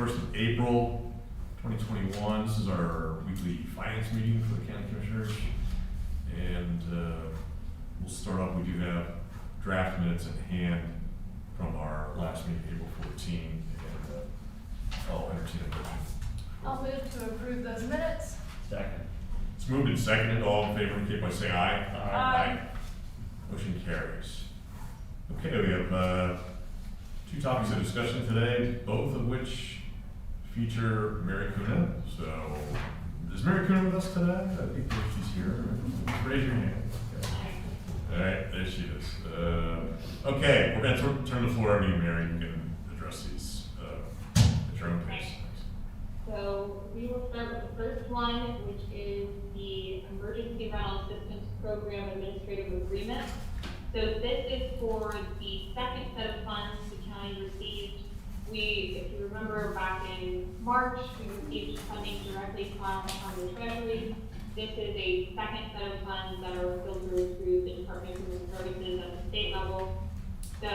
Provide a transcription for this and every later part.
21st of April, 2021. This is our weekly finance meeting for the county commissioners. And we'll start off, we do have draft minutes in hand from our last meeting, April 14. And I'll entertain a motion. I'll move to approve those minutes. Second. It's moved and seconded. All in favor indicate by saying aye. Aye. Motion carries. Okay, we have two topics of discussion today, both of which feature Mary Kuna. So, is Mary Kuna with us today? I think she's here. Raise your hand. Okay. All right, there she is. Okay, we're going to turn the floor over to you, Mary. You can address these at your own pace. So we will start with the first one, which is the Emergency Rental Assistance Program Administrative Agreement. So this is for the second set of funds the county received. If you remember back in March, we received funding directly from the Treasury. This is a second set of funds that are filtered through the Department of Human Services at the state level. So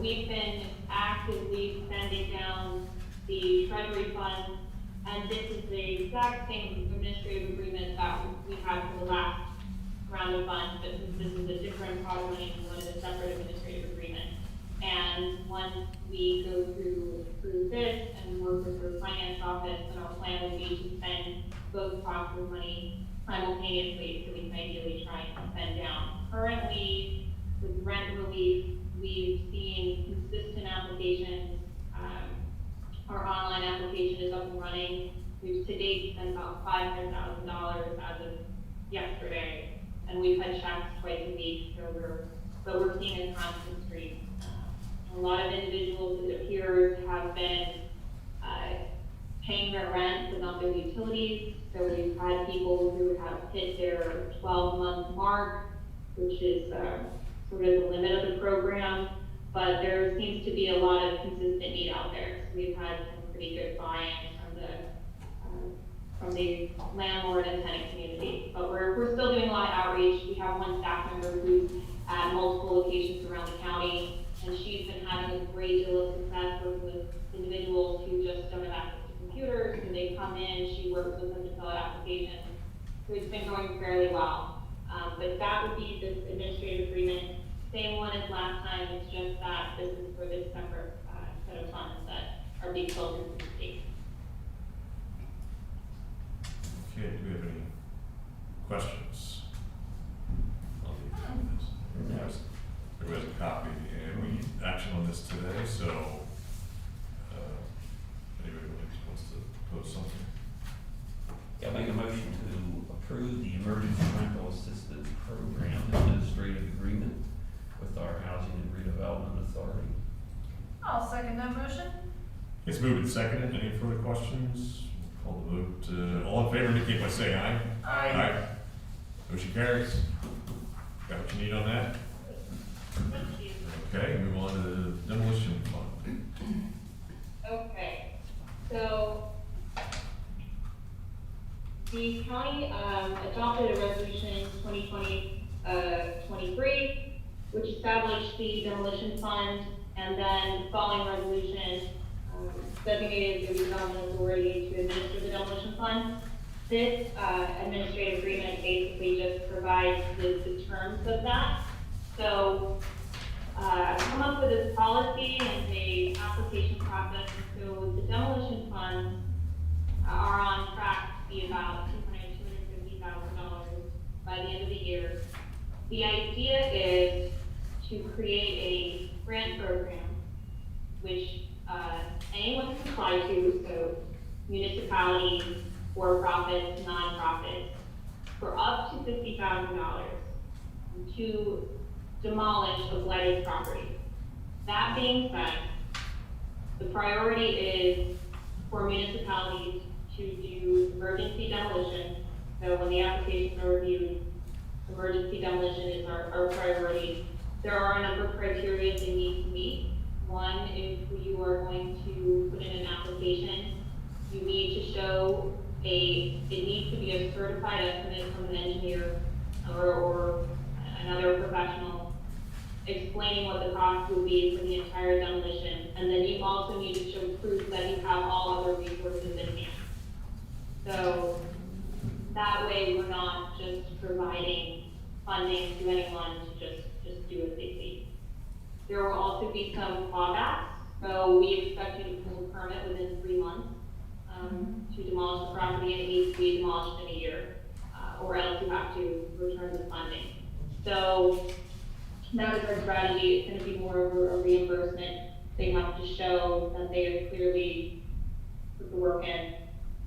we've been actively sending down the Treasury funds. And this is the exact same administrative agreement that we had for the last round of funds, but since this is a different pot of money, we wanted a separate administrative agreement. And once we go through this and work with the finance office, then our plan would be to spend both pots of money simultaneously, so we can ideally try and spend down. Currently, with rent relief, we've seen consistent applications. Our online application is up and running. We've to date spent about $500,000 as of yesterday, and we've had checks twice a week. So we're seeing a constant stream. A lot of individuals, it appears, have been paying their rent but not their utilities. So we've had people who have hit their 12-month mark, which is sort of the limit of the program. But there seems to be a lot of consistent need out there. So we've had some pretty good buy-in from the landlord and tenant community. But we're still doing a lot of outreach. We have one staff member who's at multiple locations around the county, and she's been having a great deal of success working with individuals who just don't have access to computers, and they come in, she works with them to fill out applications. So it's been going fairly well. But that would be this administrative agreement. Same one as last time, it's just that this is for this separate set of funds that are being filtered through the state. Okay, do we have any questions? Everybody has a copy, and we need action on this today, so anybody wants to pose something? Yeah, make a motion to approve the Emergency Rental Assistance Program Administrative Agreement with our Housing and Redevelopment Authority. I'll second that motion. It's moved and seconded. Any further questions? Call the vote. All in favor indicate by saying aye. Aye. Motion carries. Got what you need on that? Thank you. Okay, move on to the Demolition Fund. Okay, so the county adopted a resolution 2020-23, which established the Demolition Fund, and then the following resolution designated the Redevelopment Authority to administer the Demolition Fund. This administrative agreement basically just provides the terms of that. So come up with this policy and a application process. So the demolition funds are on track to be about $250,000 by the end of the year. The idea is to create a grant program which anyone can apply to, so municipalities, for-profits, non-profits, for up to $50,000 to demolish a blighted property. That being said, the priority is for municipalities to do emergency demolition. So when the applications are reviewed, emergency demolition is our priority. There are a number of criteria they need to meet. One, if you are going to put in an application, you need to show it needs to be a certified estimate from an engineer or another professional explaining what the cost would be for the entire demolition. And then you also need to show just proves that you have all other resources in hand. So that way we're not just providing funding to anyone to just do as they see. There will also be some clawbacks. So we expect you to pull a permit within 3 months to demolish the property, and it needs to be demolished in a year, or else you have to return the funding. So that is our strategy. It's going to be more of a reimbursement. They have to show that they have clearly put the work in.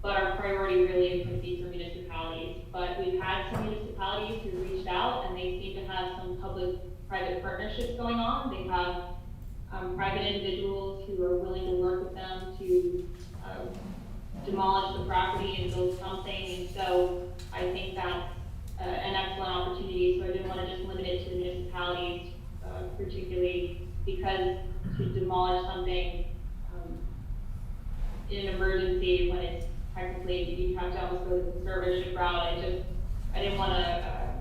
But our priority really is going to be for municipalities. But we've had some municipalities who reached out, and they seem to have some public-private partnerships going on. They have private individuals who are willing to work with them to demolish the property and build something. And so I think that's an excellent opportunity. So I didn't want to just limit it to the municipalities, particularly because to demolish something in an emergency when it's technically you have to almost go the conservatorship route. I didn't want to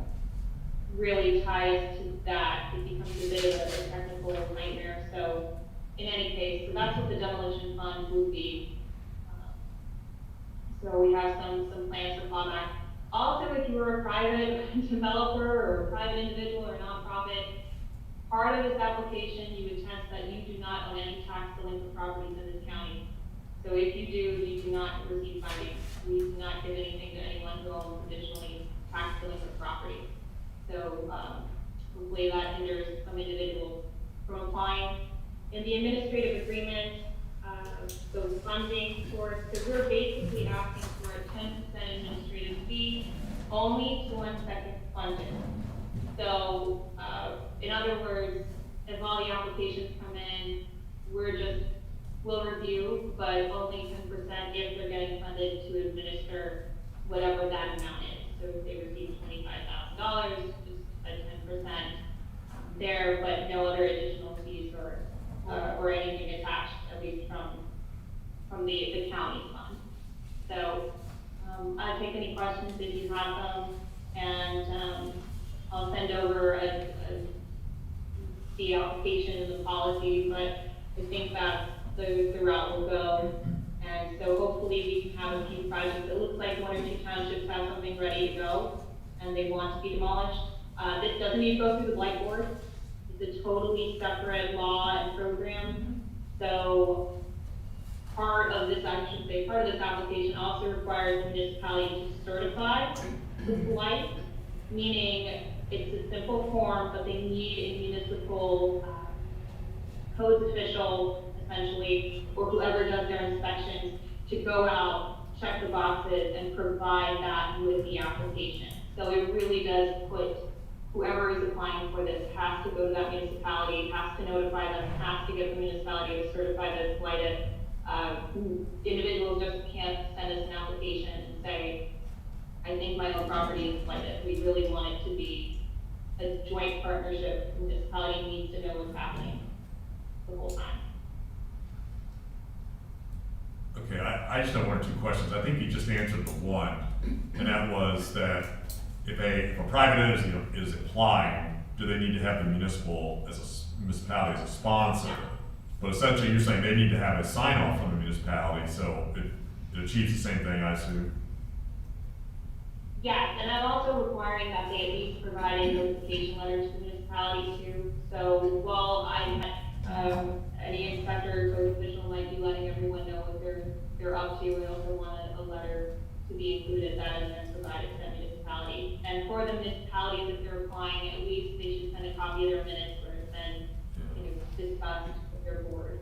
really tie us to that. It becomes a bit of a technical nightmare. So in any case, so that's what the demolition fund would be. So we have some plans for clawback. Also, if you were a private developer or a private individual or nonprofit, part of this application, you attest that you do not own any tax delinquent properties in this county. So if you do, you do not receive funding. We do not give anything to anyone who owns additionally tax delinquent property. So hopefully that hinders some individuals from applying. In the administrative agreement, those funding source, because we're basically asking for a 10% administrative fee only to one second funded. So in other words, if all the applications come in, we'll review, but only 10% if they're getting funded to administer whatever that amount is. So if they receive $25,000, just a 10% there, but no other additional fees or anything attached, at least from the county fund. So I'll take any questions if you have them, and I'll send over the application and the policy, but I think that's the route we'll go. And so hopefully we can have a few projects. It looks like 1 or 2 townships have something ready to go and they want to be demolished. This doesn't need to go through the blight board. It's a totally separate law and program. So part of this application also requires the municipality to certify the blight, meaning it's a simple form, but they need a municipal codes official, essentially, or whoever does their inspections, to go out, check the boxes, and provide that with the application. So it really does put whoever is applying for this has to go to that municipality, has to notify them, has to get the municipality to certify that it's blighted. Individuals just can't send us an application and say, I think my own property is blighted. We really want it to be a joint partnership. The municipality needs to know what's happening the whole time. Okay, I just have 1 or 2 questions. I think you just answered the one, and that was that if a private entity is applying, do they need to have the municipality as a sponsor? But essentially, you're saying they need to have a sign-off from the municipality, so it achieves the same thing, I assume? Yes, and I'm also requiring that they at least provide a notification letter to the municipality too. So while any inspector or official might be letting everyone know what they're up to, I also want a letter to be included that and then provided to that municipality. And for the municipalities, if they're applying, at least they should send a copy of their minutes where it's been discussed with their board.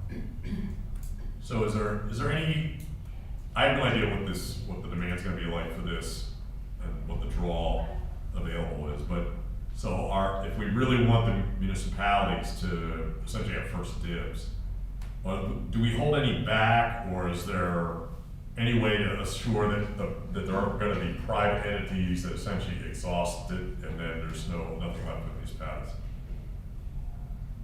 Okay. So is there any, I have no idea what the demand's gonna be like for this and what the draw available is, but so if we really want the municipalities to essentially have first dibs, do we hold any back, or is there any way to assure that there are gonna be private entities that essentially exhaust it and then there's nothing left for the municipalities?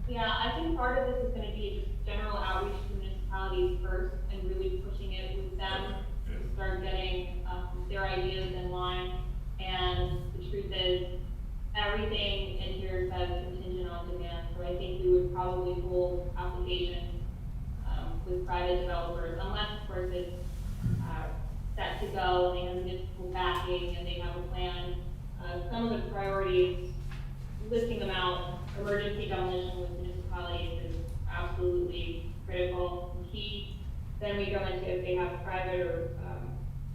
Yeah, I think part of this is gonna be just general outreach to municipalities first and really pushing it with them to start getting their ideas in line. And the truth is, everything in here says contingent on demand, so I think we would probably hold applications, with private developers, unless of course it's, set to go, and they have municipal backing, and they have a plan. Some of the priorities, listing them out, emergency demolition with municipalities is absolutely critical and key. Then we go into if they have private or,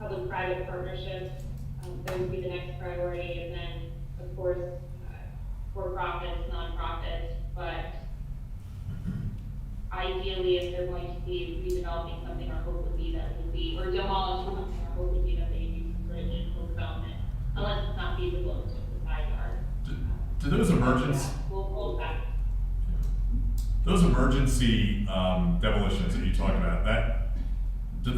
public-private partnerships, that would be the next priority, and then, of course, for-profits, nonprofits, but ideally, if they're going to be redeveloping something, our hope would be that it would be, or demolishing something, our hope would be that they do some sort of digital development, unless it's not feasible, it's just a side yard. Do those emergency, We'll hold that. those emergency demolitions that you talk about, do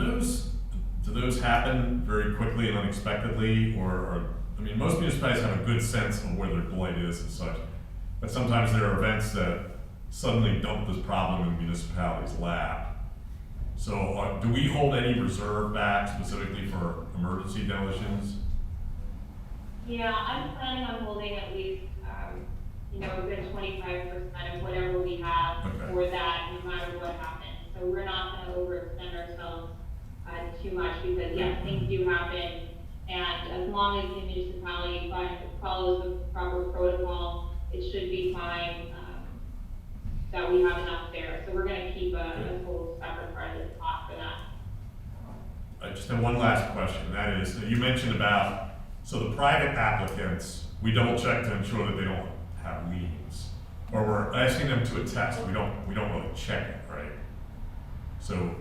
those happen very quickly and unexpectedly, or I mean, most municipalities have a good sense of where their blight is and such, but sometimes there are events that suddenly dump this problem in the municipality's lap. So do we hold any reserve back specifically for emergency demolitions? Yeah, I'm planning on holding at least, a good 25% of whatever we have Okay. for that, no matter what happens. So we're not gonna overextend ourselves, too much, because yes, things do happen. And as long as the municipality follows the proper protocol, it should be fine, that we have enough there. So we're gonna keep a whole separate part of the pot for that. I just have one last question, that is, you mentioned about, so the private applicants, we double check to ensure that they don't have liens, or we're asking them to attest, we don't really check it, right? So,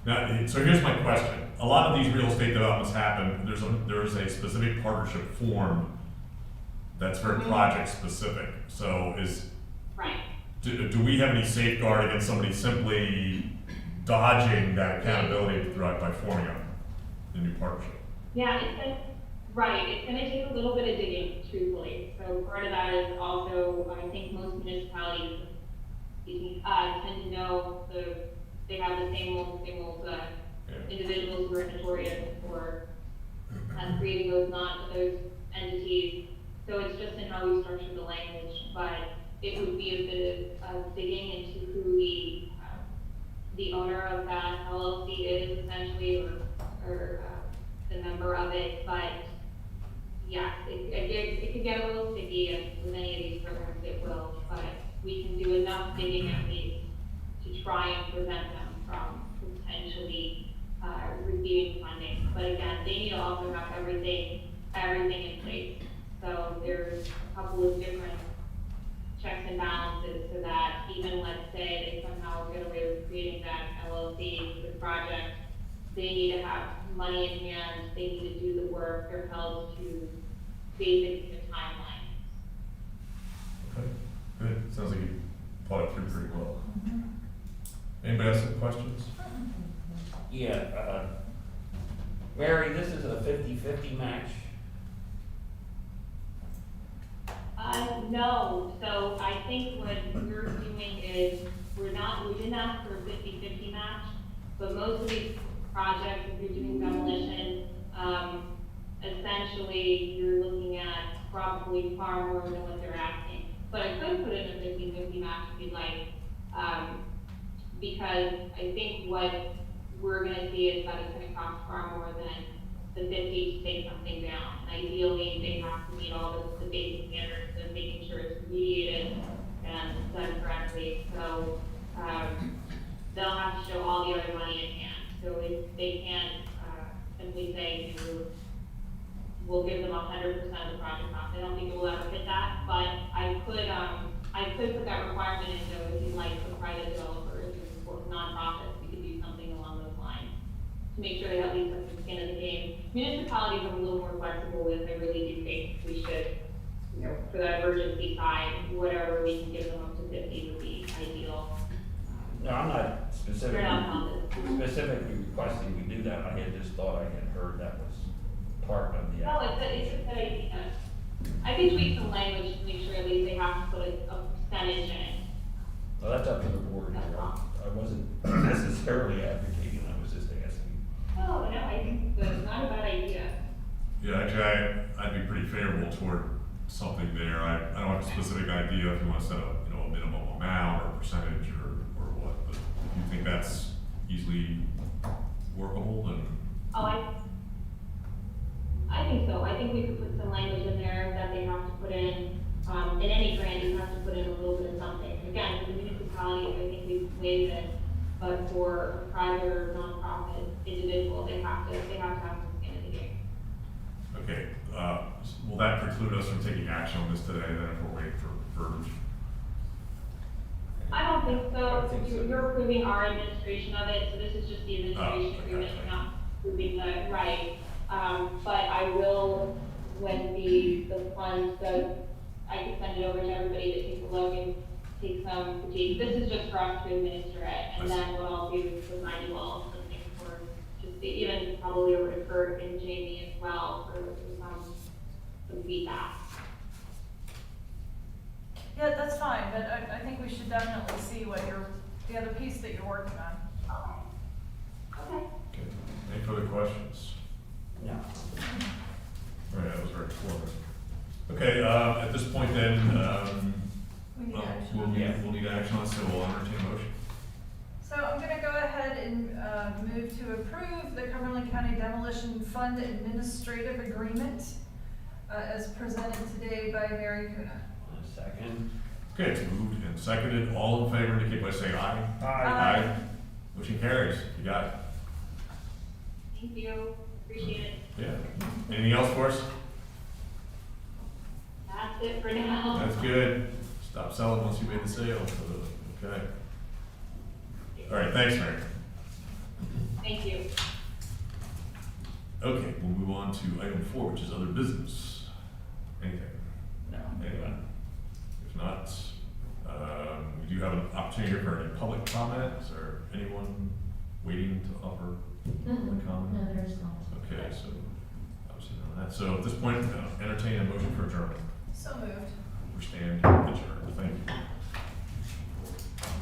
now, so here's my question, a lot of these real estate developments happen, there's a specific partnership formed that's very project specific, so Right. do we have any safeguard against somebody simply dodging that accountability by forming a new partnership? Yeah, it's gonna take a little bit of digging, truthfully. So part of that is also, I think most municipalities, tend to know they have the same old, individuals who are notorious for creating those entities. So it's just in how we structure the language, but it would be a bit of digging into who the owner of that LLC is essentially, or the member of it, but yes, it could get a little sticky, and with any of these programs it will, but we can do enough digging at least to try and prevent them from potentially receiving funding. But again, they need to also have everything in place. So there's a couple of different checks and balances so that even, let's say, they somehow get away with creating that LLC for the project, they need to have money in hand, they need to do the work, they're held to basic timeline. Okay, good, sounds like you thought it through pretty well. Anybody else have questions? Yeah, Mary, this is a 50-50 match. No, so I think what we're doing is, we didn't ask for a 50-50 match, but most of these projects, if you're doing demolition, essentially, you're looking at probably far more than what they're asking. But I could put in a 50-50 match if you'd like, because I think what we're gonna see is that it's gonna cost far more than the 50 to take something down. And ideally, they have to meet all the basic standards of making sure it's remediated and done correctly. So, they'll have to show all the other money in hand. So if they can't, simply say, we'll give them 100% of the project cost. I don't think we'll ever hit that, but I could put that requirement in, though, if you like, for private developers or nonprofits, we could do something along those lines to make sure they at least have the skin in the game. Municipalities are a little more flexible with, I really do think we should, for that emergency side, whatever we can give them up to 50 would be ideal. No, I'm not They're not specifically requesting we do that. I had just thought I had heard that was part of the. No, it's a good idea. I can tweak some language to make sure at least they have to put a percentage in it. Well, that's up to the board. That's all. I wasn't necessarily advocating, I was just asking. No, I think that's not a bad idea. Yeah, actually, I'd be pretty favorable toward something there. I don't have a specific idea if you want to set up, you know, a minimum amount or percentage or what, but if you think that's easily workable, then. Oh, I think so. I think we could put some language in there that they have to put in any grant, you have to put in a little bit of something. Again, for the municipality, I think we waive it, but for a private or nonprofit individual, they have to have some skin in the game. Okay, will that preclude us from taking action on this today, then, if we're waiting for verbiage? I don't think I so. think so. You're approving our administration of it, so this is just the administration okay. agreement, we're not approving the right. But I will, when the fund does, I can send it over to everybody to take a look and take some critique. This is just for us to administer it, and then what I'll do is provide you all something for, just even probably over to Kurt and Jamie as well for some feedback. Yeah, that's fine, but I think we should definitely see what the other piece that you're working on. Okay. Okay, any further questions? No. All right, that was very informative. Okay, at this point then, We need action. we'll need action on this, so we'll entertain a motion. So I'm gonna go ahead and move to approve the Cumberland County Demolition Fund Administrative Agreement as presented today by Mary Kuna. A second. Okay, it's moved and seconded. All in favor indicate by saying aye. Aye. Motion carries. You got it. Thank you, appreciate it. Yeah. Anything else for us? That's it for now. That's good. Stop selling once you made the sale. So, okay. All right, thanks, Mary. Thank you. Okay, we'll move on to item 4, which is other business. Anything? No. Anyone? If not, we do have an opportunity here for any public comment. Is there anyone waiting to offer public comment? No, there's not. Okay, so obviously none of that. So at this point, entertain a motion for adjournment. So moved. We stand adjourned. Thank you.